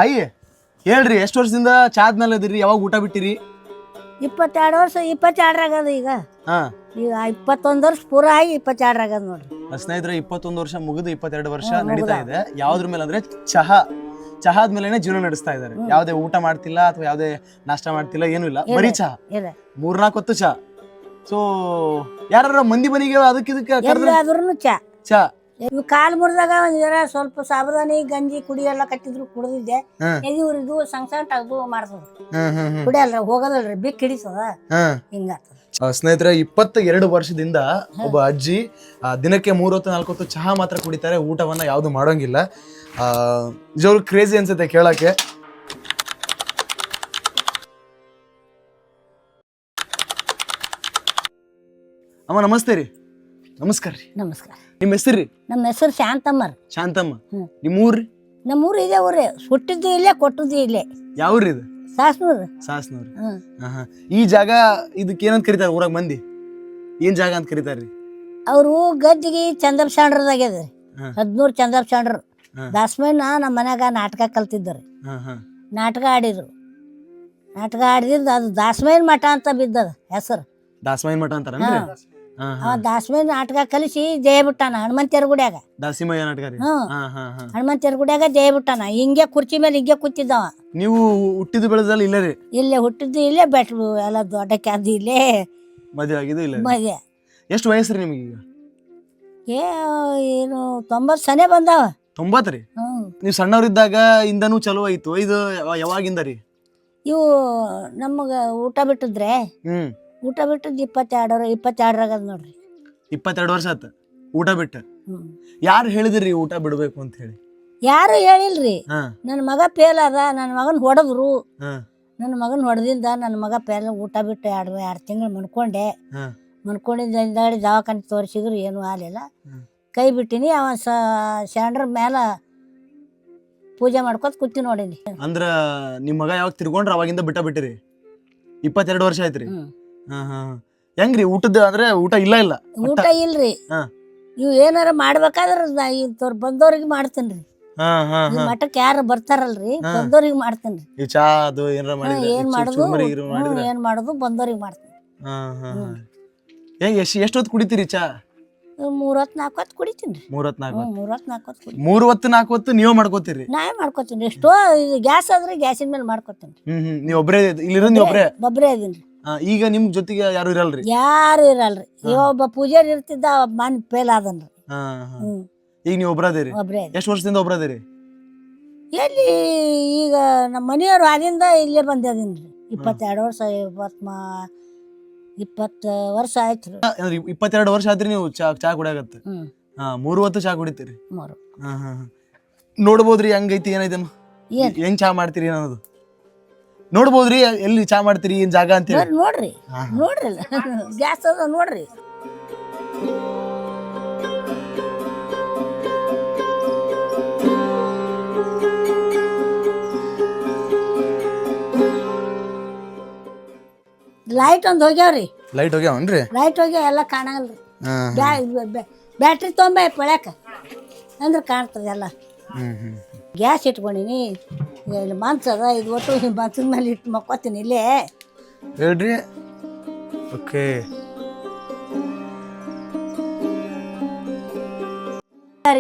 ಅಯ್ಯ ಹೇಳ್ರಿ ಎಷ್ಟು ವರ್ಷದಿಂದ ಚಾದ ಮೇಲೆ ಅದಿರಿ? ಯಾವಾಗ ಊಟ ಬಿಟ್ಟಿರಿ? 22 ವರ್ಷ 22 ಆಗದ ಈಗ. ಹಾ ಈಗ 21 ವರ್ಷ ಪೂರ ಆಗಿ 22 ಆಗದ ನೋಡ್ರಿ. ಸ್ನೇಹಿತರೆ 21 ವರ್ಷ ಮುಗಿದು 22 ವರ್ಷ ನಡೀತಾ ಇದೆ. ಯಾವ್ದ್ರ ಮೇಲೆ ಅಂದ್ರೆ ಚಹಾದ ಮೇಲೆನೆ ಜೀವನ ನಡೆಸ್ತಾ ಇದಾರೆ. ಯಾವ್ದೇ ಊಟ ಮಾಡ್ತಿಲ್ಲ ಅಥವಾ ಯಾವ್ದೇ ನಾಷ್ಟ ಮಾಡ್ತಿಲ್ಲ, ಏನೂ ಇಲ್ಲ, ಬರೀ ಚಹಾ. 3-4 ಹೊತ್ತು ಚಹಾ. ಸೊ ಯಾರ ಮಂದಿ ಮನೆಗೆ ಅದಕ್ಕೆ ಆದ್ರೂ ಚಹಾ ಇವ್ ಕಾಲ್ ಮುರಿದಾಗ ಒಂದ್ ಜರ ಸ್ವಲ್ಪ ಸಾಬುದಾನಿ ಗಂಜಿ ಕುಡಿ ಎಲ್ಲ ಕಟ್ಟಿದ್ರು ಕುಡಿದಿದ್ದೆ. ಎದಿ ಉರಿದು ಸಂಸಾರ ಅದು ಮಾಡ್ತದ, ಕುಡಿಯಲ್ರ, ಹೋಗದಲ್ರಿ, ಬಿಕ್ ಹಿಡಿತದ, ಹಿಂಗಾಗ್ತದ. ಸ್ನೇಹಿತರೆ 22 ವರ್ಷದಿಂದ ಒಬ್ಬ ಅಜ್ಜಿ ದಿನಕ್ಕೆ 3 ಹೊತ್ತು 4 ಹೊತ್ತು ಚಹಾ ಮಾತ್ರ ಕುಡಿತಾರೆ, ಊಟವನ್ನ ಯಾವ್ದು ಮಾಡೋಂಗಿಲ್ಲ. ನಿಜವ್ರು ಕ್ರೇಜಿ ಅನ್ಸುತ್ತೆ ಕೇಳಕ್ಕೆ. ಅಮ್ಮ ನಮಸ್ತೆ ರೀ. ನಮಸ್ಕಾರ ರೀ. ನಮಸ್ಕಾರ. ನಿಮ್ಮ ಹೆಸರು? ನಮ್ಮ ಹೆಸರು ಶಾಂತಮ್ಮ. ಶಾಂತಮ್ಮ. ನಿಮ್ಮ ಊರ್ರಿ? ನಮ್ಮ ಊರು ಇದೇ ಊರೇ, ಹುಟ್ಟಿದ್ದು ಇಲ್ಲೇ, ಕೊಟ್ಟದ್ದು ಇಲ್ಲೇ. ಯಾವ ಊರಿ ಇದು? ಸಾಸ್ನೂರು. ಈ ಜಾಗ ಇದಕ್ಕೆ ಏನಂತ ಕರೀತಾರೆ ಊರಾಗ ಮಂದಿ? ಏನ್ ಜಾಗ ಅಂತ ಕರೀತಾರ್ರಿ? ಅವರು ಗದ್ದಿಗೆ ಚಂದಪ್ ಶಾಂಡ್ರದಾಗ್ಯದ್ರಿ, 13 ಚಂದಪ್ ಶಾಂಡ್ರು. ದಾಸಮಯ್ಯನ ನಮ್ಮ ಮನ್ಯಾಗ ನಾಟಕ ಕಲ್ತಿದ್ದರು, ನಾಟಕ ಆಡಿದ್ರು. ನಾಟಕ ಆಡಿದ್ದು ಅದು ದಾಸಮಯ್ಯನ ಮಠ ಅಂತ ಬಿದ್ದದ ಹೆಸರು. ದಾಸಮಯ್ಯನ ಮಠ ಅಂತಾರ? ದಾಸಮಯ್ಯ ನಾಟಕ ಕಲಿಸಿ ಜಯ ಬಿಟ್ಟಾನ ಹನುಮಂತಿಯರ ಗುಡಿಯಾಗ. ದಾಸಿಮಯ್ಯ ನಾಟಕ? ಹನುಮಂತಿಯರ ಗುಡಿಯಾಗ ಜಯ ಬಿಟ್ಟಾನ. ಹಿಂಗೆ ಕುರ್ಚಿ ಮೇಲೆ ಹಿಂಗೆ ಕೂತಿದ್ದವ. ನೀವು ಹುಟ್ಟಿದ್ದು ಬೆಳೆದಲ್ಲ ಇಲ್ಲೇ ರೀ? ಇಲ್ಲೇ ಹುಟ್ಟಿದ್ದು ಇಲ್ಲೇ, ಬೆಟ್ರು ಎಲ್ಲ ದೊಡ್ಡ ಕ್ಯಾದಿ ಇಲ್ಲೇ, ಮದುವೆ ಆಗಿದ್ದು ಇಲ್ಲ? ಮದುವೆ. ಎಷ್ಟು ವಯಸ್ಸು ರೀ ನಿಮಗೆ? ಏನು 90 ಸನೆ ಬಂದಾವ. 90 ರೀ? ನೀವು ಸಣ್ಣವ್ರಿದ್ದಾಗ ಇಂದನೂ ಚಲೋ ಆಯ್ತು. ಇದು ಯಾವಾಗಿಂದ ರೀ? ಇವು ನಮಗ ಊಟ ಬಿಟ್ಟಿದ್ರೆ, ಊಟ ಬಿಟ್ಟದ್ದು 22 ಆಗದ ನೋಡ್ರಿ. 22 ವರ್ಷ ಆತ ಊಟ ಬಿಟ್ಟ? ಯಾರು ಹೇಳಿದ್ರಿ ಊಟ ಬಿಡ್ಬೇಕು ಅಂತ ಹೇಳಿ? ಯಾರು ಹೇಳಿಲ್ರಿ. ನನ್ನ ಮಗ ಫೇಲ್ ಅದ, ನನ್ನ ಮಗನ್ ಹೊಡೆದ್ರು. ನನ್ನ ಮಗನ್ ಹೊಡೆದಿಂದ ನನ್ನ ಮಗ ಫೇಲ್, ಊಟ ಬಿಟ್ಟು 2 ತಿಂಗಳು ಮನ್ಕೊಂಡೆ. ಮನ್ಕೊಂಡಿದ್ದ ದವಾಖಾನೆ ತೋರಿಸಿದ್ರು, ಏನು ಆಗಲಿಲ್ಲ. ಕೈ ಬಿಟ್ಟಿನಿ. ಅವ ಸ್ಯಾಂಡ್ರ ಮ್ಯಾಲ ಪೂಜೆ ಮಾಡ್ಕೊತ ಕೂತಿ ನೋಡಿನಿ. ಅಂದ್ರ ನಿಮ್ ಮಗ ಯಾವಾಗ ತಿರ್ಕೊಂಡ್ರ ಅವಾಗಿಂದ ಬಿಟ್ಟಿರಿ? 22 ವರ್ಷ ಆಯ್ತ್ರಿ? ಹೆಂಗ್ರಿ ಊಟದ? ಅಂದ್ರೆ ಊಟ ಇಲ್ಲ ಊಟ ಇಲ್ರಿ. ಇವ್ ಏನಾರ ಮಾಡ್ಬೇಕಾದ್ರ ಬಂದವ್ರಿಗೆ ಮಾಡ್ತೇನ್ರಿ. ಮಠಕ್ಕೆ ಯಾರು ಬರ್ತಾರಲ್ರಿ, ಬಂದವ್ರಿಗೆ ಮಾಡ್ತೇನ್ರಿ. ಏನ್ ಮಾಡುದು ಬಂದವ್ರಿಗೆ ಮಾಡ್ತೇನೆ. ಎಷ್ಟು ಹೊತ್ತು ಕುಡಿತೀರಿ ಚಾ? 3 ಹೊತ್ತು 4 ಹೊತ್ತು ಕುಡಿತೀನಿ. 3 ಹೊತ್ತು 4 ಹೊತ್ತು ನೀವೇ ಮಾಡ್ಕೋತೀರಿ? ನಾವೇ ಮಾಡ್ಕೋತೀನಿ. ಎಷ್ಟೋ ಗ್ಯಾಸ್ ಆದ್ರೆ ಗ್ಯಾಸಿನ ಮೇಲೆ ಮಾಡ್ಕೋತೀನಿ. ನೀವ್ ಒಬ್ರೇ ಇಲ್ಲಿರೋದು? ನೀವ್ ಒಬ್ರೇ ಇದೀನಿ. ಈಗ ನಿಮ್ ಜೊತೆಗೆ ಯಾರು ಇರಲ್ರಿ? ಯಾರು ಇರಲ್ರಿ. ಒಬ್ಬ ಪೂಜಾರಿ ಇರ್ತಿದ್ದ, ಮನ್ ಫೇಲ್ ಆದನ್ರಿ. ಈಗ ನೀವ್ ಒಬ್ರದೇರಿ? ಒಬ್ರೇ. ಎಷ್ಟು ವರ್ಷದಿಂದ ಒಬ್ರದೇರಿ? ಎಲ್ಲಿ ಈಗ ನಮ್ಮ ಮನೆಯವ್ರು ಆದಿಂದ ಇಲ್ಲೇ ಬಂದಿದ್ದೀನ್ರಿ. 22 ವರ್ಷ 20 ವರ್ಷ ಆಯ್ತು. 22 ವರ್ಷ ಆದ್ರಿ ನೀವು ಚಾ ಕುಡಿಯಾಗತ್ತೆ? 3 ಹೊತ್ತು ಚಾ ಕುಡಿತೀರಿ? ನೋಡ್ಬೋದ್ರಿ ಹೆಂಗೈತಿ ಏನೈತೆ, ಹೆಂಗ್ ಚಾ ಮಾಡ್ತೀರಿ ಅನ್ನೋದು ನೋಡ್ಬೋದ್ರಿ? ಎಲ್ಲಿ ಚಾ ಮಾಡ್ತೀರಿ, ಏನ್ ಜಾಗ ಅಂತ ನೋಡ್ರಿ. ಗ್ಯಾಸ್ ಅದ ನೋಡ್ರಿ. ಲೈಟ್ ಒಂದ್ ಹೋಗ್ಯಾವ್ರಿ. ಲೈಟ್ ಹೋಗ್ಯಾವನ್ರಿ? ಲೈಟ್ ಹೋಗ್ಯಾವ, ಎಲ್ಲ ಕಾಣಲ್ರಿ. ಬ್ಯಾಟ್ರಿ ತೊಂಬ ಪಳ್ಯಾಕ ಅಂದ್ರೆ ಕಾಣ್ತದೆ ಎಲ್ಲ. ಗ್ಯಾಸ್ ಇಟ್ಕೊಂಡಿನಿ. ಇಲ್ಲಿ ಮಂಚದ, ಇದು ಒಟ್ಟು ಮಂಚದ ಮೇಲೆ ಇಟ್ಟು ಮಕ್ಕೋತೀನಿ ಇಲ್ಲೇ. ಹೇಳ್ರಿ. ಓಕೆ.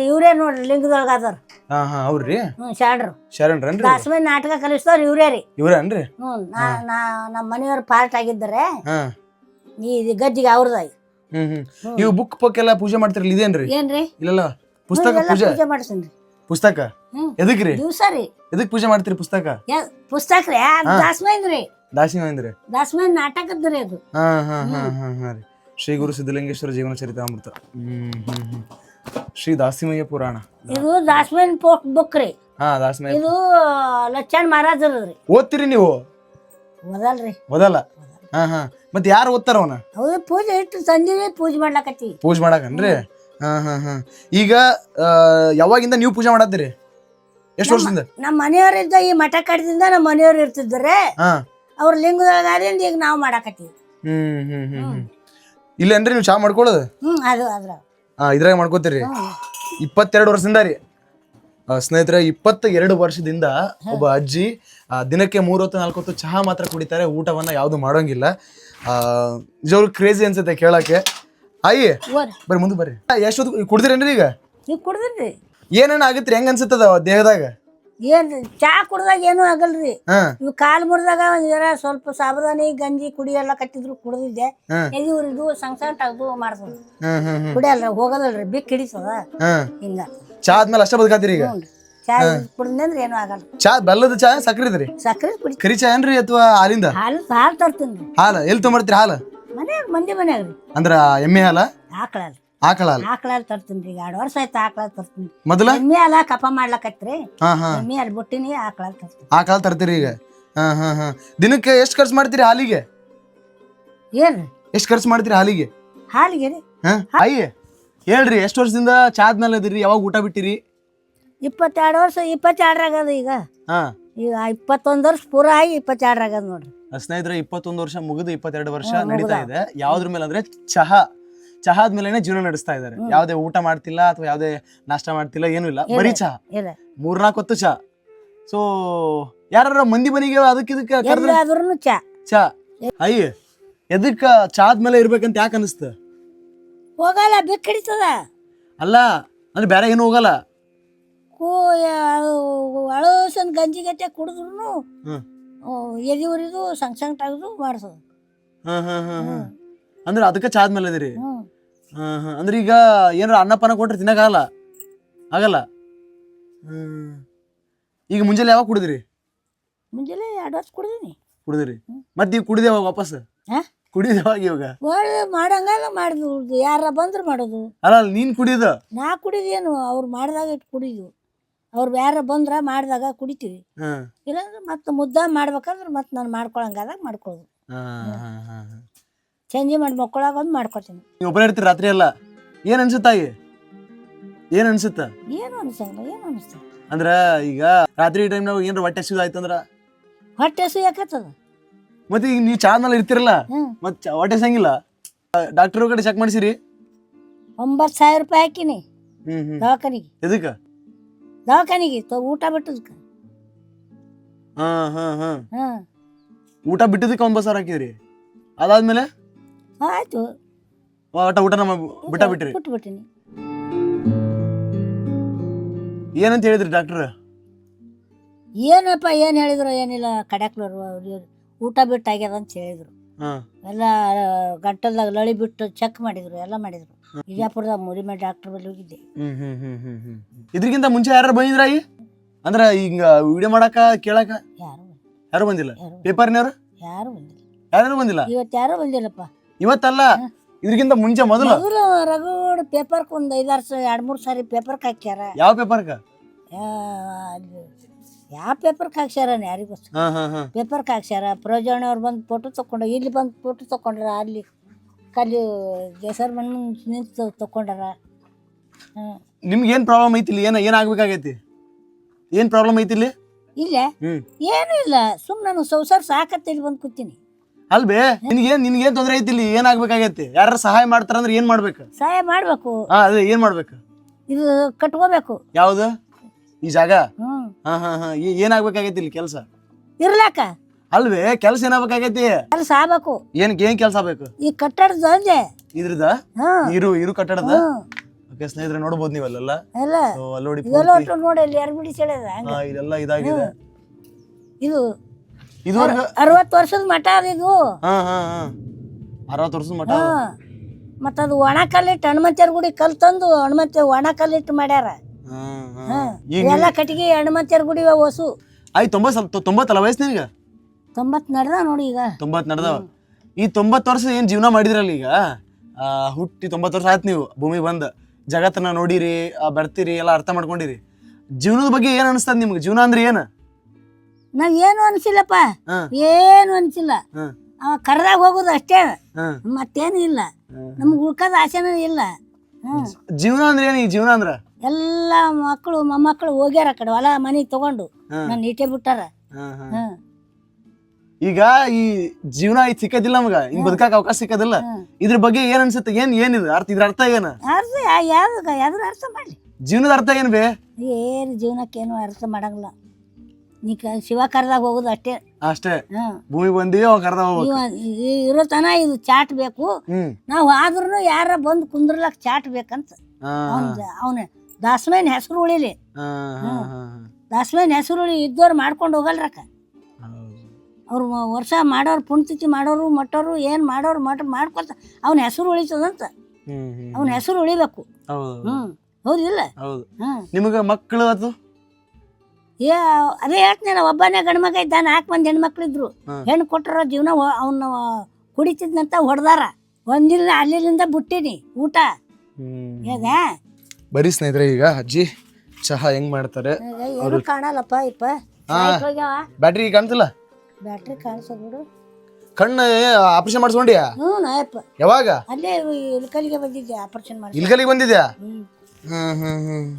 ಇವ್ರೇ ನೋಡ್ರಿ, ಲಿಂಗದೊಳಗ ಅದಾರ. ಅವ್ರಿ? ಶರಣರು. ದಾಸಮಯ್ಯ ನಾಟಕ ಕಲಿಸ್ತವ್ರ ಇವ್ರೇ ರೀ. ಇವ್ರೇನ್ರಿ? ನಮ್ಮ ಮನೆಯವ್ರ ಪಾರ್ಟ್ ಆಗಿದ್ದಾರೆ. ಈ ಗದ್ದಿಗೆ ಅವ್ರದಾಗಿ. ನೀವು ಬುಕ್ ಎಲ್ಲ ಪೂಜೆ ಮಾಡ್ತಿರಲ್ಲ, ಇದೇನ್ರಿ? ಏನ್ರಿ? ಇಲ್ಲ ಪುಸ್ತಕ ಪೂಜೆ ಮಾಡ್ತೀನಿ. ಪುಸ್ತಕ ಎದಕ್ರಿ? ದಿವಸ ರೀ. ಎದಕ್ ಪೂಜೆ ಮಾಡ್ತೀರಿ ಪುಸ್ತಕ? ಪುಸ್ತಕ ರೀ, ದಾಸಮಯ್ಯನ್ರಿ. ದಾಸಮಯ್ಯ ನಾಟಕದ್ರಿ ಅದು. ಶ್ರೀ ಗುರು ಸಿದ್ಧಲಿಂಗೇಶ್ವರ ಜೀವನ ಚರಿತಾಮೃತ, ಶ್ರೀ ದಾಸಿಮಯ್ಯ ಪುರಾಣ. ಇದು ದಾಸಮಯ್ಯನ ಬುಕ್ ರೀ. ಇದು ಲಚ್ಚಾಣ ಮಹಾರಾಜರ್ರಿ. ಓದ್ತೀರಿ ನೀವು? ಓದಲ್ರಿ. ಓದಲ್ಲ? ಮತ್ ಯಾರು ಓದ್ತಾರ ಅವನ? ಹೌದು, ಪೂಜೆ ಇಟ್ಟು ಸಂಜೆ ಪೂಜೆ ಮಾಡ್ಲಕತ್ತಿ. ಪೂಜೆ ಮಾಡಕನ್ರಿ? ಈಗ ಯಾವಾಗಿಂದ ನೀವು ಪೂಜೆ ಮಾಡತ್ತೀರಿ? ಎಷ್ಟು ವರ್ಷದಿಂದ? ನಮ್ಮ ಮನೆಯವ್ರಿದ್ದ ಈ ಮಠ ಕಟ್ಟದಿಂದ ನಮ್ಮ ಮನೆಯವ್ರು ಇರ್ತಿದ್ರೆ, ಅವ್ರ ಲಿಂಗದೊಳಗಾದ್ರಿಂದ ಈಗ ನಾವು ಮಾಡಾಕತ್ತೀವಿ. ಇಲ್ಲೇನ್ರಿ ನೀವು ಚಾ ಮಾಡ್ಕೊಳ್ಳೋದು? ಅದು ಅದ್ರ ಇದ್ರಾಗ ಮಾಡ್ಕೋತೀರಿ? 22 ವರ್ಷದಿಂದ ರೀ? ಸ್ನೇಹಿತರೆ 22 ವರ್ಷದಿಂದ ಒಬ್ಬ ಅಜ್ಜಿ ದಿನಕ್ಕೆ 3 ಹೊತ್ತು 4 ಹೊತ್ತು ಚಹಾ ಮಾತ್ರ ಕುಡಿತಾರೆ, ಊಟವನ್ನ ಯಾವ್ದು ಮಾಡೋಂಗಿಲ್ಲ. ನಿಜವ್ರು ಕ್ರೇಜಿ ಅನ್ಸುತ್ತೆ ಕೇಳಕ್ಕೆ. ಅಯ್ಯ ಬರ್ರಿ ಮುಂದೆ ಬರ್ರಿ. ಎಷ್ಟೊತ್ತು ಕುಡ್ದಿರೇನ್ರಿ ಈಗ? ಈಗ ಕುಡ್ದಿನ್ರಿ. ಏನೇನ್ ಆಗತ್ರಿ, ಹೆಂಗ ಅನ್ಸುತ್ತದ ದೇಹದಾಗ? ಏನ್ರಿ ಚಾ ಕುಡ್ದಾಗ ಏನೂ ಆಗಲ್ರಿ. ಇವ್ ಕಾಲ್ ಮುರಿದಾಗ ಒಂದ್ ಸ್ವಲ್ಪ ಸಾಬುದಾನಿ ಗಂಜಿ ಕುಡಿ ಎಲ್ಲ ಕಟ್ಟಿದ್ರು ಕುಡ್ದಿದ್ದೆ. ಎದಿ ಉರಿದು ಸಂಕಟ ಅದು ಮಾಡ್ತದ, ಕುಡಿಯಲ್ರಿ, ಹೋಗೋದಲ್ರಿ, ಬಿಕ್ ಹಿಡಿತದ. ಹಿಂಗ ಚಾ ಆದ್ಮೇಲೆ ಅಷ್ಟ ಬದುಕಾತಿರಿ ಈಗ? ಚಾ ಕುಡ್ದಂದ್ರೆ ಏನೂ ಆಗಲ್ಲ. ಚಾ ಬೆಲ್ಲದ ಚಾ ಸಕ್ರಿ ಇದ್ರಿ? ಸಕ್ರೆ ಕುಡಿ. ಕರಿ ಚಾ ಏನ್ರಿ ಅಥವಾ ಹಾಲಿಂದ? ಹಾಲು ತರ್ತೀನಿ. ಹಾಲು ಎಲ್ಲಿ ತೊಗೊಂಬರ್ತೀರಿ? ಹಾಲು ಮನ್ಯಾಗ ಮಂದಿ ಮನ್ಯಾಗ್ರಿ. ಅಂದ್ರ ಎಮ್ಮೆ ಹಾಲ? ಆಕಳ ಆಕಳ ಹಾಲು. ಆಕಳ ತರ್ತೀನಿ ರೀ. 2 ವರ್ಷ ಆಯ್ತು ಆಕಳ ತರ್ತೀನಿ. ಮೊದಲ ಎಮ್ಮೆ ಹಾಲ ಕಪ ಮಾಡ್ಲಕತ್ರಿ, ಹಾ ಹಾ ಎಮ್ಮೆ ಹಾಲು ಬಿಟ್ಟಿನಿ, ಆಕಳ ತರ್ತೀನಿ. ಆಕಳ ತರ್ತೀರಿ ಈಗ? ಹಾ ಹಾ ಹಾ. ದಿನಕ್ಕೆ ಎಷ್ಟು ಖರ್ಚು ಮಾಡ್ತೀರಿ ಹಾಲಿಗೆ? ಏನ್ರಿ ಎಷ್ಟು ಖರ್ಚು ಮಾಡ್ತೀರಿ ಹಾಲಿಗೆ? ಹಾಲಿಗೆ ರೀ ಅಯ್ಯ ಹೇಳ್ರಿ, ಎಷ್ಟು ವರ್ಷದಿಂದ ಚಾದ್ಮೇಲೆ ಅದಿರಿ? ಯಾವಾಗ ಊಟ ಬಿಟ್ಟಿರಿ? 22 ವರ್ಷ. 22 ಆಗದ ಈಗ. ಹಾ ಈಗ 21 ವರ್ಷ ಪೂರ ಆಗಿ 22 ಆಗದ ನೋಡ್ರಿ. ಸ್ನೇಹಿತರೆ 21 ವರ್ಷ ಮುಗಿದು 22 ವರ್ಷ ನಡೀತಾ ಇದೆ. ಯಾವ್ದ್ರ ಮೇಲೆ ಅಂದ್ರೆ ಚಹಾದ ಮೇಲೆನೆ ಜೀವನ ನಡೆಸ್ತಾ ಇದಾರೆ. ಯಾವ್ದೇ ಊಟ ಮಾಡ್ತಿಲ್ಲ ಅಥವಾ ಯಾವ್ದೇ ನಾಷ್ಟ ಮಾಡ್ತಿಲ್ಲ, ಏನೂ ಇಲ್ಲ, ಬರೀ ಚಹಾ. 3-4 ಹೊತ್ತು ಚಹಾ. ಸೊ ಯಾರ ಮಂದಿ ಮನೆಗೆ ಅದಕ್ಕೆ ಎಲ್ಲಾದ್ರೂ ಚಾ. ಅಯ್ಯ ಎದಕ್ಕ ಚಾದ್ ಮೇಲೆ ಇರ್ಬೇಕಂತ ಯಾಕೆ ಅನಿಸ್ತ? ಹೋಗಲ್ಲ, ಬೆಕ್ ಹಿಡಿತದ. ಅಲ್ಲ ಅಂದ್ರೆ ಬೇರೆ ಏನು ಹೋಗಲ್ಲ. ಅಳಸನ್ ಗಂಜಿ ಗಟ್ಟೆ ಕುಡಿದ್ರು ಎದಿ ಉರಿದು ಸಂಕಟ ಆಗುದು ಮಾಡ್ಸೋದು. ಅಂದ್ರೆ ಅದಕ್ಕೆ ಚಾದ್ ಮೇಲೆ ಅದಿರಿ? ಅಂದ್ರೆ ಈಗ ಏನಾರ ಅನ್ನಪಾನ ಕೊಟ್ರೆ ತಿನ್ನಕಾಗಲ್ಲ? ಆಗಲ್ಲ. ಈಗ ಮುಂಜಾನೆ ಯಾವಾಗ ಕುಡಿದ್ರಿ? ಮುಂಜಾನೆ 2 ವರ್ಷ ಕುಡಿದ್ರಿ. ಮತ್ತೆ ಈಗ ಕುಡಿದೇವಾಗ ವಾಪಸ್? ಕುಡಿದೇವಾಗ ಇವಾಗ ಮಾಡಂಗಲ್ಲ ಮಾಡಿದ್ವು. ಯಾರ ಬಂದ್ರು ಮಾಡೋದು. ಅಲ್ಲ ನೀನ್ ಕುಡಿಯೋದ? ನಾ ಕುಡಿದೇನು, ಅವ್ರು ಮಾಡಿದಾಗ ಇಟ್ಟು ಕುಡಿದು. ಅವ್ರು ಯಾರ ಬಂದ್ರ ಮಾಡಿದಾಗ ಕುಡಿತೀವಿ. ಇಲ್ಲಾಂದ್ರೆ ಮತ್ತೆ ಮುದ್ದ ಮಾಡ್ಬೇಕಂದ್ರೆ ಮತ್ತೆ ನಾನು ಮಾಡ್ಕೊಳಂಗಾದಾಗ ಮಾಡ್ಕೊಳ್ಳೋದು. ಸಂಜೆ ಮಾಡಿ ಮಕ್ಕಳಾಗ ಒಂದು ಮಾಡ್ಕೊತೀನಿ. ನೀವು ಒಬ್ಬರೇ ಇರ್ತೀರಿ ರಾತ್ರಿ ಎಲ್ಲ? ಏನ್ ಅನ್ಸುತ್ತಾಯಿ? ಏನ್ ಅನ್ಸುತ್ತ? ಏನು ಅನ್ಸಂಗಿಲ್ಲ. ಏನು ಅನಿಸ್ತ ಅಂದ್ರ ಈಗ ರಾತ್ರಿ ಟೈಮ್ನಾಗ ಏನ್ರ ಹೊಟ್ಟೆ ಹಸಿವು ಆಯ್ತಂದ್ರ? ಹೊಟ್ಟೆ ಹಸು ಯಾಕತ್ತದ? ಮತ್ತೆ ಈಗ ನೀವು ಚಾ ಮೇಲೆ ಇರ್ತಿರಲ್ಲ, ಮತ್ತೆ ಹೊಟ್ಟೆ ಹಸಂಗಿಲ್ಲ? ಡಾಕ್ಟರ್ ಕಡೆ ಚೆಕ್ ಮಾಡಿಸಿರಿ? 9,000 ರೂಪಾಯಿ ಹಾಕಿನಿ ದವಾಖಾನಿಗೆ. ಎದಕ್ಕ? ದವಾಖಾನಿಗೆ ಊಟ ಬಿಟ್ಟದಕ್ಕೆ. ಊಟ ಬಿಟ್ಟದಕ್ಕೆ 9,000 ಹಾಕಿದ್ರಿ? ಅದಾದ್ಮೇಲೆ ಆಯ್ತು, ಊಟನ ಬಿಟ್ಬಿಟ್ರಿ? ಬಿಟ್ಬಿಟ್ಟಿನಿ. ಏನಂತ ಹೇಳಿದ್ರಿ ಡಾಕ್ಟರ್? ಏನಪ್ಪ ಏನ್ ಹೇಳಿದ್ರು ಏನಿಲ್ಲ, ಕಡ್ಯಾಕ್ಲರು ಊಟ ಬಿಟ್ಟಾಗ್ಯದ ಅಂತ ಹೇಳಿದ್ರು. ಎಲ್ಲ ಗಂಟಲ್ದಾಗ ಲಳಿ ಬಿಟ್ಟು ಚೆಕ್ ಮಾಡಿದ್ರು, ಎಲ್ಲ ಮಾಡಿದ್ರು. ವಿಜಯಪುರದಾಗ ಮುರಿಮೆ ಡಾಕ್ಟರ್ ಬಳಿ ಹೋಗಿದ್ದೆ. ಇದ್ರಿಗಿಂತ ಮುಂಚೆ ಯಾರು ಬಂದಿದ್ರ? ಅಂದ್ರ ಹಿಂಗ ವಿಡಿಯೋ ಮಾಡಾಕ ಕೇಳಾಕ ಯಾರು ಬಂದಿಲ್ಲ? ಪೇಪರ್ನವ್ರು ಯಾರು ಬಂದಿಲ್ಲ. ಯಾರು ಬಂದಿಲ್ಲ? ಇವತ್ತು ಯಾರು ಬಂದಿಲ್ಲಪ್ಪ. ಇವತ್ತಲ್ಲ, ಇದ್ರಿಗಿಂತ ಮುಂಚೆ ಮೊದಲು ರಗಡ್ ಪೇಪರ್ಕ್ ಒಂದು 2-3 ಸಾರಿ ಪೇಪರ್ಕ್ ಹಾಕ್ಯಾರ. ಯಾವ ಪೇಪರ್ಕ? ಯಾವ ಪೇಪರ್ಕ್ ಹಾಕ್ಸ್ಯಾರ ಯಾರಿಗೂ ಪೇಪರ್ಕ್ ಹಾಕ್ಸ್ಯಾರ. ಪ್ರಯೋಜನ ಅವ್ರು ಬಂದು ಫೋಟೋ ತಕೊಂಡ್ರ, ಇಲ್ಲಿ ಬಂದು ಫೋಟೋ ತಕೊಂಡ್ರ, ಅಲ್ಲಿ ಕಲ್ಲಿ ಜಸರ್ ಮಣ್ಣು ನಿಂತು ತಕೊಂಡಾರ. ನಿಮ್ಗೆ ಏನ್ ಪ್ರಾಬ್ಲಮ್ ಐತಿಲ್ಲ? ಏನಾಗ್ಬೇಕಾಗೈತಿ? ಏನ್ ಪ್ರಾಬ್ಲಮ್ ಐತಿಲ್ಲಿ? ಇಲ್ಲ ಏನು ಇಲ್ಲ, ಸುಮ್ ನಾನು ಸಂಸಾರ ಸಾಕತ್ತ ಇಲ್ಲಿ ಬಂದು ಕೂತೀನಿ. ಅಲ್ಬೇ ನಿನ್ಗೇನ್ ತೊಂದ್ರೆ ಐತಿಲ್ಲಿ? ಏನಾಗ್ಬೇಕಾಗೈತಿ? ಯಾರ ಸಹಾಯ ಮಾಡ್ತಾರಂದ್ರೆ ಏನ್ ಮಾಡ್ಬೇಕು? ಸಹಾಯ ಮಾಡ್ಬೇಕು. ಅದೇ ಏನ್ ಮಾಡ್ಬೇಕು? ಇದು ಕಟ್ಕೋಬೇಕು. ಯಾವ್ದು? ಈ ಜಾಗ? ಏನಾಗ್ಬೇಕಾಗೈತಿ ಇಲ್ಲಿ ಕೆಲಸ? ಇರ್ಲಾಕ. ಅಲ್ವೇ ಕೆಲಸ ಏನಾಗ್ಬೇಕಾಗೈತಿ? ಕೆಲಸ ಆಗ್ಬೇಕು. ಏನ್ ಕೆಲಸ ಆಗ್ಬೇಕು? ಈ ಕಟ್ಟಡದ ಅಂದೆ ಇದ್ರದ ಇರು ಕಟ್ಟಡದ. ಓಕೆ ಸ್ನೇಹಿತರೆ, ನೋಡ್ಬೋದು ನೀವಲ್ಲ ನೋಡಿ ನೋಡಿ ಎರಬಿಡಿ ಸೆಳೆದ ಇದೆಲ್ಲ ಇದಾಗಿದೆ. ಇದು ಇದುವರೆಗೂ 60 ವರ್ಷದ ಮಠ ಅದ ಇದು. 60 ವರ್ಷದ ಮಠ. ಮತ್ತದು ಒಣ ಕಲ್ಲಿಟ್ಟು ಹನುಮಂತರ ಗುಡಿ ಕಲ್ ತಂದು ಒಣ ಕಲ್ಲಿಟ್ಟು ಮಾಡ್ಯಾರ. ಎಲ್ಲ ಕಟ್ಟಿಗೆ ಹನುಮಂತರ ಗುಡಿ ಹೊಸು. 90 ವಯಸ್ಸು ನಿನಗ? 90 ನಡ್ದ ನೋಡಿ ಈಗ. 90 ನಡ್ದವ. ಈ 90 ವರ್ಷ ಏನ್ ಜೀವನ ಮಾಡಿದ್ರಲ್ಲ, ಈಗ ಹುಟ್ಟಿ 90 ವರ್ಷ ಆಯ್ತು ನೀವು ಭೂಮಿ ಬಂದ, ಜಗತ್ತನ್ನ ನೋಡಿರಿ, ಬರ್ತೀರಿ, ಎಲ್ಲ ಅರ್ಥ ಮಾಡ್ಕೊಂಡಿರಿ. ಜೀವನದ ಬಗ್ಗೆ ಏನ್ ಅನಿಸ್ತದ ನಿಮ್ಗೆ? ಜೀವನ ಅಂದ್ರೆ ಏನ? ನಾವ್ ಏನು ಅನ್ಸಿಲ್ಲಪ್ಪ, ಏನು ಅನ್ಸಿಲ್ಲ. ಅವ ಕರ್ದಾಗ ಹೋಗುದು ಅಷ್ಟೇ, ಮತ್ತೇನು ಇಲ್ಲ. ನಮ್ಗೆ ಉಳ್ಕದ ಆಸೆನೂ ಇಲ್ಲ. ಜೀವನ ಅಂದ್ರೆ ಏನ್? ಈ ಜೀವನ ಅಂದ್ರ ಎಲ್ಲ ಮಕ್ಕಳು ಮೊಮ್ಮಕ್ಕಳು ಹೋಗ್ಯಾರ ಕಡೆ ಹೊಲ ಮನಿ ತಗೊಂಡು ನಾನು ಇಟ್ಟೆ ಬಿಟ್ಟಾರ. ಈಗ ಈ ಜೀವನ ಇದು ಸಿಕ್ಕದಿಲ್ಲ ನಮಗ, ಹಿಂಗ್ ಬದುಕಾಕ ಅವಕಾಶ ಸಿಕ್ಕದಿಲ್ಲ. ಇದ್ರ ಬಗ್ಗೆ ಏನ್ ಅನ್ಸುತ್ತೆ? ಏನಿದೆ ಅರ್ಥ? ಇದ್ರ ಅರ್ಥ ಏನ? ಅರ್ಥ ಯಾವ್ದು ಯಾವ್ದ್ರ ಅರ್ಥ ಮಾಡ್ಲಿ? ಜೀವನದ ಅರ್ಥ ಏನ್ ಬೇ? ಏನು ಜೀವನಕ್ಕೇನು ಅರ್ಥ ಮಾಡಂಗಿಲ್ಲ. ನೀ ಶಿವ ಕರ್ದಾಗ ಹೋಗುದು ಅಷ್ಟೇ. ಅಷ್ಟೇ, ಹ್ಮ್ ಭೂಮಿ ಬಂದಿವಿ ಅವಾಗ ಕರ್ದ ಹೋಗ್ಬೇಕು. ಇರೋ ತನ ಇದು ಚಾಟ್ ಬೇಕು. ಹ್ಮ್ ನಾವು ಆದ್ರೂ ಯಾರ ಬಂದು ಕುಂದ್ರಲಕ್ ಚಾಟ್ ಬೇಕಂತ ಅವನ ದಾಸಮೇನ್ ಹೆಸರು ಉಳಿಲಿ. ದಾಸಮೇನ್ ಹೆಸರು ಉಳಿ ಇದ್ದವ್ರು ಮಾಡ್ಕೊಂಡು ಹೋಗಲ್ರಕ್ಕ. ಅವ್ರು ವರ್ಷ ಮಾಡೋರು ಪುಣ್ಯತಿಥಿ ಮಾಡೋರು ಮಟ್ಟೋರು ಏನು ಮಾಡೋರು ಮಾಡ್ಕೊತ ಅವನ ಹೆಸರು ಉಳಿತದಂತ. ಅವನ ಹೆಸರು ಉಳಿಬೇಕು. ಹೌದಿಲ್ಲ? ನಿಮಗ ಮಕ್ಕಳು ಅದು ಅದೇ ಹೇಳ್ತೀನಿ, ಒಬ್ಬನೇ ಗಂಡು ಮಗ ಇದ್ದ, 4 ಮಂದಿ ಹೆಣ್ಮಕ್ಳಿದ್ರು. ಹೆಣ್ಣು ಕೊಟ್ಟರ ಜೀವನ ಅವನ್ನ ಕುಡಿತಿದ್ನಂತ ಹೊಡೆದಾರ. ಒಂದಿನ ಅಲ್ಲಿಂದ ಬಿಟ್ಟಿನಿ ಊಟ. ಬರೀ ಸ್ನೇಹಿತರೆ, ಈಗ ಅಜ್ಜಿ ಚಹಾ ಹೆಂಗ್ ಮಾಡ್ತಾರೆ ಏನು ಕಾಣಲ್ಲಪ್ಪ. ಇಪ್ಪ ಬ್ಯಾಟ್ರಿ ಕಾಣ್ತಿಲ್ಲ. ಬ್ಯಾಟ್ರಿ ಕಾಣಿಸೋದು ಬಿಡು. ಕಣ್ಣು ಆಪರೇಷನ್ ಮಾಡಿಸ್ಕೊಂಡ್ಯಾ? ನಾಯಪ್ಪ ಯಾವಾಗ? ಅಲ್ಲೇ ಇಲ್ಕಲಿಗೆ ಬಂದಿದ್ದೆ ಆಪರೇಷನ್ ಮಾಡಿ. ಇಲ್ಕಲಿಗೆ ಬಂದಿದ್ಯಾ?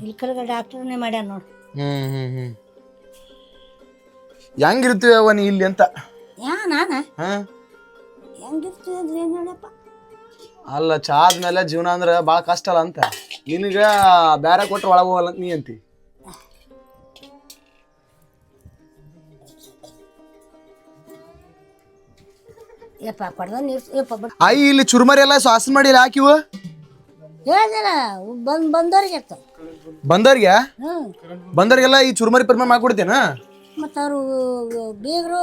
ಇಲ್ಕಲ್ಗೆ ಡಾಕ್ಟರ್ನೇ ಮಾಡ್ಯಾರ ನೋಡು. ಹೆಂಗಿರ್ತೀವಿ ಅವ ನೀ ಇಲ್ಲಿ ಅಂತ? ನಾನ ಹೆಂಗಿರ್ತೀವಿ ಅಂದ್ರೆ ಏನ್ ಹೇಳಪ್ಪ? ಅಲ್ಲ, ಚಾ ಆದ್ಮೇಲೆ ಜೀವನ ಅಂದ್ರೆ ಭಾಳ ಕಷ್ಟ ಅಲ್ಲ ಅಂತ. ನಿನಗ ಬ್ಯಾರೆ ಕೊಟ್ರೆ ಒಳಗೆ ಹೋಗಲ್ಲ ಅಂತ ನೀ ಅಂತಿ. ಆಯಿ ಇಲ್ಲಿ ಚುರುಮರಿ ಎಲ್ಲ ಸಾಸನ್ ಮಾಡಿ ಹಾಕಿವು ಹೇಳಿಲ್ಲ. ಬಂದವ್ರಿಗೆ ಬಂದವ್ರಿಗೆ ಬಂದವ್ರಿಗೆಲ್ಲ ಈ ಚುರುಮರಿ ಪರಿಮಾಣ ಮಾಡ್ಕೊಡ್ತೇನ? ಮತ್ತ ಅವರು ಬೀಗರು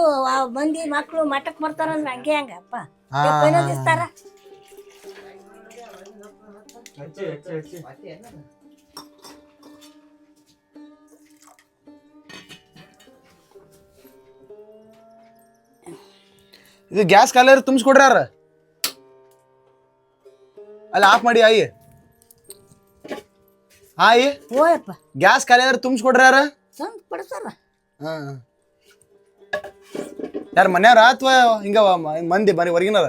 ಮಂದಿ ಮಕ್ಕಳು ಮಠಕ್ ಬರ್ತಾರಂದ್ರೆ ಹಂಗೆ ಹಂಗಪ್ಪ ಇಸ್ತಾರ. ಇದು ಗ್ಯಾಸ್ ಕಾಲರ್ ತುಂಬಿಸ್ಕೊಡ್ರಿ ಯಾರ ಅಲ್ಲಿ ಆಫ್ ಮಾಡಿ. ಆಯಿ ಓಯಪ್ಪ ಗ್ಯಾಸ್ ಕಾಲರ್ ತುಂಬಿಸ್ಕೊಡ್ರಿ ಯಾರ? ತಂದು ಕೊಡ್ತಾರ. ಯಾರ ಮನ್ಯಾರ ಅಥವಾ ಹಿಂಗ ಮಂದಿ ಬರೀ ಹೊರಗಿನಾರ?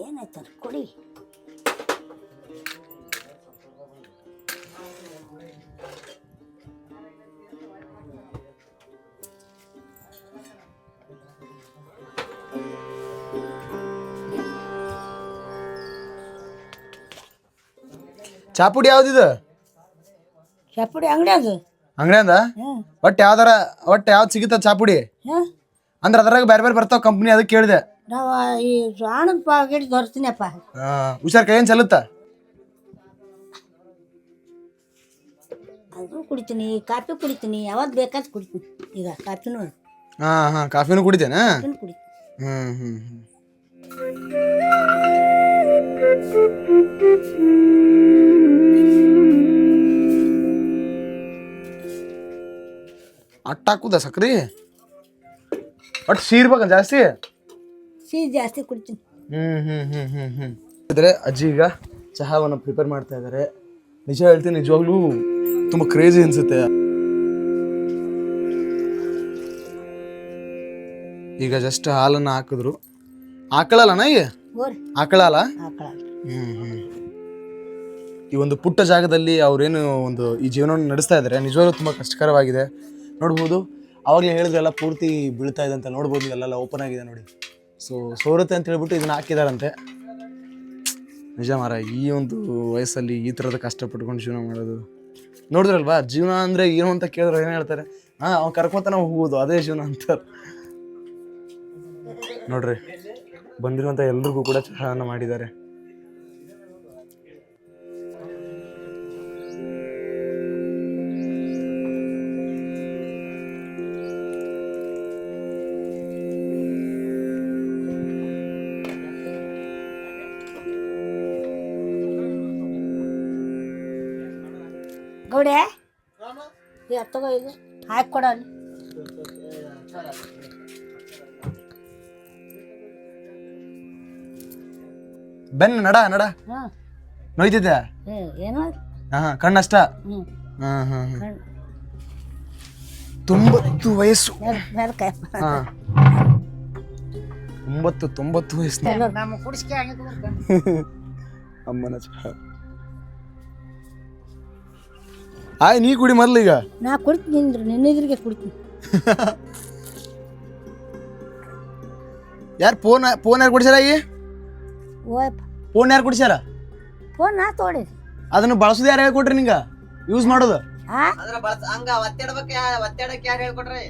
ಏನಾಯ್ತಾರ ಕೊಡಿ. ಚಾಪುಡಿ ಯಾವ್ದಿದು? ಚಾಪುಡಿ ಅಂಗಡಿ ಅದು. ಅಂಗಡಿ ಅಂದ ಒಟ್ಟು ಯಾವ್ದು ಸಿಗುತ್ತ ಚಾಪುಡಿ? ಅಂದ್ರೆ ಅದ್ರಾಗ ಬೇರೆ ಬೇರೆ ಬರ್ತಾವ ಕಂಪ್ನಿ, ಅದಕ್ಕೆ ಕೇಳಿದೆ. ನಾವು ಈ ಹಣದ ಪಾಕೆಟ್ ತೋರಿಸ್ತೀನಪ್ಪ. ಹುಷಾರ್, ಕೈ ಏನ್ ಚಲುತ್ತ? ಅದು ಕುಡಿತೀನಿ, ಕಾಫಿ ಕುಡಿತೀನಿ, ಯಾವ್ದು ಬೇಕಾದ್ ಕುಡಿತೀನಿ. ಈಗ ಕಾಫಿನೂ ಕಾಫಿನೂ ಕುಡಿತೇನೆ. ಕುಡಿತೀನಿ. ಅಟ್ಟ ಹಾಕುದ ಸಕ್ರಿ? ಒಟ್ಟು ಸೀರ್ಬೇಕ ಜಾಸ್ತಿ? ಸಿಹಿ ಜಾಸ್ತಿ ಕುಡಿತೀನಿ. ಇದ್ರೆ ಅಜ್ಜಿ ಈಗ ಚಹಾವನ್ನು ಪ್ರಿಪೇರ್ ಮಾಡ್ತಾ ಇದ್ದಾರೆ. ನಿಜ ಹೇಳ್ತೀನಿ, ನಿಜವಾಗ್ಲೂ ತುಂಬಾ ಕ್ರೇಜಿ ಅನ್ಸುತ್ತೆ. ಈಗ ಜಸ್ಟ್ ಹಾಲನ್ನ ಹಾಕಿದ್ರು. ಆಕಳಲ್ಲ ಈ ಆಕಳ ಅಲ್ಲ? ಈ ಒಂದು ಪುಟ್ಟ ಜಾಗದಲ್ಲಿ ಅವ್ರೇನು ಒಂದು ಈ ಜೀವನವನ್ನು ನಡೆಸ್ತಾ ಇದ್ದಾರೆ. ನಿಜವಾಗ್ಲೂ ತುಂಬಾ ಕಷ್ಟಕರವಾಗಿದೆ. ನೋಡ್ಬೋದು, ಅವಾಗಲೇ ಹೇಳಿದ್ರೆಲ್ಲ ಪೂರ್ತಿ ಬೀಳ್ತಾ ಇದೆ ಅಂತ. ನೋಡ್ಬೋದು, ಎಲ್ಲೆಲ್ಲ ಓಪನ್ ಆಗಿದೆ ನೋಡಿ. ಸೋರುತ್ತೆ ಅಂತ ಹೇಳ್ಬಿಟ್ಟು ಇದನ್ನ ಹಾಕಿದಾರಂತೆ. ನಿಜ ಮಾರ, ಈ ಒಂದು ವಯಸ್ಸಲ್ಲಿ ಈ ಥರದ ಕಷ್ಟಪಟ್ಕೊಂಡು ಜೀವನ ಮಾಡೋದು ನೋಡಿದ್ರಲ್ವಾ? ಜೀವನ ಅಂದರೆ ಏನು ಅಂತ ಕೇಳಿದ್ರೆ ಏನು ಹೇಳ್ತಾರೆ? ಅವ್ನು ಕರ್ಕೊತಾನೆ ಹೋಗೋದು, ಅದೇ ಜೀವನ ಅಂತಾರೆ. ನೋಡ್ರಿ, ಬಂದಿರುವಂಥ ಎಲ್ರಿಗೂ ಕೂಡ ಚಹಾನ ಮಾಡಿದ್ದಾರೆ. ಗೌಡೆ ತಗೋ, ಇದು ಹಾಕಿ ಕೊಡ. ಬೆನ್ನ ನಡ ನೋಯ್ತಿದ್ದೆ? ಏನೋ ಕಣ್ಣಷ್ಟ. 90 ವಯಸ್ಸು. 90 ವಯಸ್ಸು ಅಮ್ಮನ ಚಹಾ. ನೀ ಕುಡಿ ಮೊದ್ಲು. ಈಗ ನಾ ಕುಡಿತೀನಿ, ನಿನ್ನೆದ್ರಿಗೆ ಕುಡಿತೀನಿ. ಯಾರು ಫೋನ್ ಯಾರು ಕೊಡ್ಸ್ಯಾರ ಈಗ ಓಯಪ್ಪ ಫೋನ್ ಯಾರು ಕೊಡ್ಸ್ಯಾರ ಫೋನ್ ನಾ ತೋಡಿ ಅದನ್ನ ಬಳಸೋದು ಯಾರು ಹೇಳ್ಕೊಟ್ರಿ ನಿಂಗ ಯೂಸ್ ಮಾಡೋದು ಹಾ ಹಂಗ ಒತ್ತಡಕ್ಕೆ ಯಾರು ಹೇಳ್ಕೊಟ್ರಿ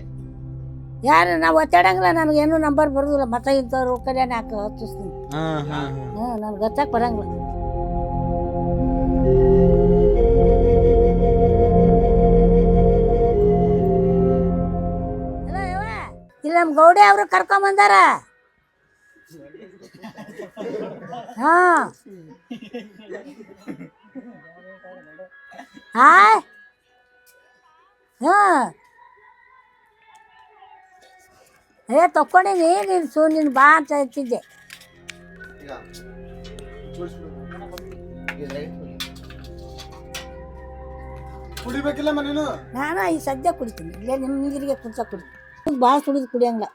ಯಾರು ನಾ ಒತ್ತಾಡಂಗಿಲ್ಲ ನನಗೇನು ನಂಬರ್ ಬರೋದಿಲ್ಲ ಮತ್ತೆ ಇಂಥವ್ರು ಕಲ್ಯಾಣ ಹಾಕಿ ಹಚ್ಚಿಸ್ತೀನಿ ನನ್ಗೆ ಗೊತ್ತಾಕ್ ಬರಂಗಿಲ್ಲ ಇಲ್ಲಿ ನಮ್ಮ ಗೌಡಿ ಅವರು ಕರ್ಕೊಂಬಂದಾರ ಹಾ ಹಾಯ್ ಹಾ ತಕ್ಕೊಂಡಿನಿ ನೀನು ನೀನು ಬಾ ಅಂತ ಹೇಳ್ತಿದ್ದೆ ಕುಡಿಬೇಕಿಲ್ಲ ನೀನು ನಾನು ಈ ಸದ್ಯ ಕುಡಿತೀನಿ ಇಲ್ಲೇ ನಿಮ್ಮ ನೀರಿಗೆ ಕುಡ್ಸ ಕುಡಿತೀನಿ ಭಾಳ ಸುಡಿದು ಕುಡಿಯಂಗಿಲ್ಲ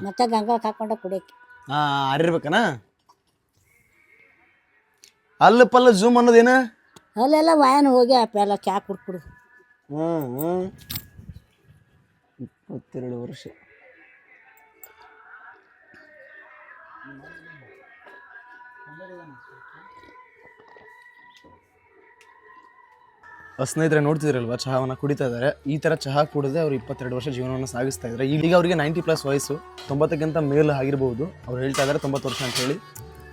ಮತ್ತೆ ಗಂಗಾಳಕ್ಕೆ ಹಾಕೊಂಡ ಕುಡಿಯಕ್ಕೆ ಅರಿರ್ಬೇಕನ ಅಲ್ಲ ಪಲ್ಲ ಜೂಮ್ ಅನ್ನೋದೇನ ಅಲ್ಲೆಲ್ಲ ವಾಯನ ಹೋಗಿ ಅಪ್ಪ ಚಾ ಕುಡ್ದು 22 ವರ್ಷ ಸ್ನೇಹಿತರೆ ನೋಡ್ತಿದ್ರಲ್ವಾ ಚಹಾವನ್ನ ಕುಡಿತಾ ಇದ್ದಾರೆ ಈ ತರ ಚಹಾ ಕುಡಿದ್ರೆ ಅವ್ರು 22 ವರ್ಷ ಜೀವನವನ್ನು ಸಾಗಿಸ್ತಾ ಇದ್ದಾರೆ ಈಗ ಅವರಿಗೆ 90+ ವಯಸ್ಸು 90ಕ್ಕಿಂತ ಮೇಲೆ ಆಗಿರ್ಬೋದು ಅವ್ರು ಹೇಳ್ತಾ ಇದ್ದಾರೆ 90 ವರ್ಷ ಅಂತ ಹೇಳಿ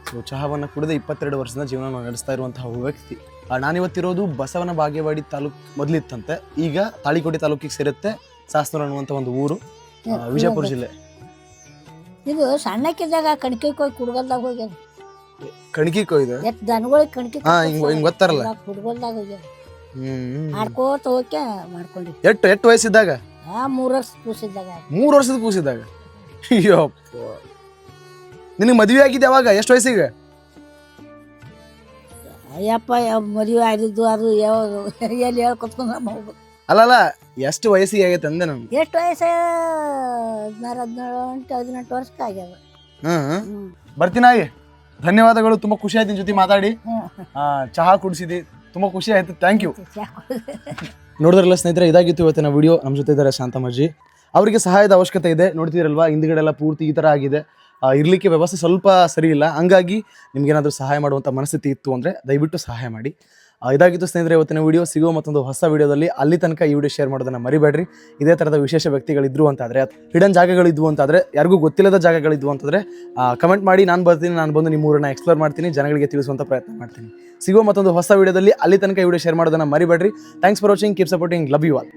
ಸೊ ಚಹಾವನ್ನು ಕುಡಿದು 22 ವರ್ಷದಿಂದ ಜೀವನವನ್ನು ನಡೆಸ್ತಾ ಇರುವಂತಹ ವ್ಯಕ್ತಿ ನಾನಿವತ್ತಿರೋದು ಬಸವನ ಬಾಗೇವಾಡಿ ತಾಲೂಕು ಮೊದಲಿತ್ತಂತೆ ಈಗ ತಾಳಿಕೋಟೆ ತಾಲೂಕಿಗೆ ಸೇರುತ್ತೆ ಸಾಸ್ನೂರು ಅನ್ನುವಂಥ ಒಂದು ಊರು ವಿಜಯಪುರ ಜಿಲ್ಲೆ ಇದು ಸಣ್ಣಕ್ಕಿದ್ದಾಗ ಕಣಿಕೆ ಹೋಗಿ ಕುಡ್ಗಲ್ದಾಗ ಹೋಗ್ಯಾರ ಕಣಿಕೆ ಕೊಯ್ದು ಎತ್ ದನಗಳಿಗೆ ಕಣಿಕೆ ಹಿಂಗ್ ಗೊತ್ತಾರಲ್ಲ ಕುಡ್ಗಲ್ದಾಗ ಹೋಗ್ಯಾರ ಮಾಡ್ಕೋತ ಹೋಗ್ಯ ಮಾಡ್ಕೊಂಡಿ ಎಷ್ಟು ವಯಸ್ಸಿದ್ದಾಗ 3 ವರ್ಷ ಕೂಸಿದ್ದಾಗ 3 ವರ್ಷದ ಕೂಸಿದ್ದಾಗ ಅಯ್ಯಪ್ಪ ನಿನಗೆ ಮದುವೆ ಆಗಿದೆ ಅವಾಗ ಎಷ್ಟು ವಯಸ್ಸಿಗೆ ಅಯ್ಯಪ್ಪ ಮದುವೆ ಆಗಿದ್ದು ಅದು ಯಾವುದು ಎಲ್ಲಿ ಹೇಳ್ಕೊತ್ಕೊಂಡು ನಮ್ಮ ಹೋಗ್ಬೇಕು ಅಲ್ಲಲ್ಲ ಎಷ್ಟು ವಯಸ್ಸಿಗೆ ಆಗೈತೆ ಅಂದೆ ನಾನು ಎಷ್ಟು ವಯಸ್ಸು 18 ವರ್ಷಕ್ಕೆ ಆಗ್ಯಾವ ಬರ್ತೀನಿ ಹಾಗೆ ಧನ್ಯವಾದಗಳು ತುಂಬಾ ಖುಷಿ ಆಯ್ತು ನಿನ್ ಜೊತೆ ಮಾತಾಡಿ ಚಹಾ ಕುಡಿಸಿದಿ ತುಂಬಾ ಖುಷಿ ಆಯ್ತು ಥ್ಯಾಂಕ್ ಯು ನೋಡಿದ್ರಲ್ಲ ಸ್ನೇಹಿತರೆ ಇದಾಗಿತ್ತು ಇವತ್ತಿನ ವಿಡಿಯೋ ನಮ್ಮ ಜೊತೆ ಇದ್ದಾರೆ ಶಾಂತಮ್ಮಜ್ಜಿ ಅವರಿಗೆ ಸಹಾಯದ ಅವಶ್ಯಕತೆ ಇದೆ ನೋಡ್ತಿದ್ರಲ್ವಾ ಹಿಂದ್ಗಡೆ ಎಲ್ಲ ಪೂರ್ತಿ ಈ ಥರ ಆಗಿದೆ ಇರಲಿಕ್ಕೆ ವ್ಯವಸ್ಥೆ ಸ್ವಲ್ಪ ಸರಿ ಇಲ್ಲ ಹಂಗಾಗಿ ನಿಮ್ಗೇನಾದರೂ ಸಹಾಯ ಮಾಡುವಂಥ ಮನಸ್ಥಿತಿ ಇತ್ತು ಅಂದರೆ ದಯವಿಟ್ಟು ಸಹಾಯ ಮಾಡಿ ಇದಾಗಿತ್ತು ಸ್ನೇಹಿತರೆ ಇವತ್ತಿನ ವಿಡಿಯೋ ಸಿಗುವ ಮತ್ತೊಂದು ಹೊಸ ವಿಡಿಯೋದಲ್ಲಿ ಅಲ್ಲಿ ತನಕ ಈ ವಿಡಿಯೋ ಶೇರ್ ಮಾಡೋದನ್ನು ಮರಿಬೇಡ್ರಿ ಇದೇ ಥರದ ವಿಶೇಷ ವ್ಯಕ್ತಿಗಳಿದ್ರು ಅಂತಾದರೆ ಹಿಡನ್ ಜಾಗಗಳಿದ್ವು ಅಂತಾದರೆ ಯಾರಿಗೂ ಗೊತ್ತಿಲ್ಲದ ಜಾಗಗಳಿದ್ವು ಅಂತಂದರೆ ಕಮೆಂಟ್ ಮಾಡಿ ನಾನು ಬರ್ತೀನಿ ನಾನು ಬಂದು ನಿಮ್ಮ ಊರನ್ನ ಎಕ್ಸ್ಪ್ಲೋರ್ ಮಾಡ್ತೀನಿ ಜನಗಳಿಗೆ ತಿಳಿಸುವಂಥ ಪ್ರಯತ್ನ ಮಾಡ್ತೀನಿ ಸಿಗುವ ಮತ್ತೊಂದು ಹೊಸ ವಿಡಿಯೋದಲ್ಲಿ ಅಲ್ಲಿ ತನಕ ಈ ವಿಡಿಯೋ ಶೇರ್ ಮಾಡೋದನ್ನು ಮರಿಬೇಡ್ರಿ thanks for watching keep supporting love you all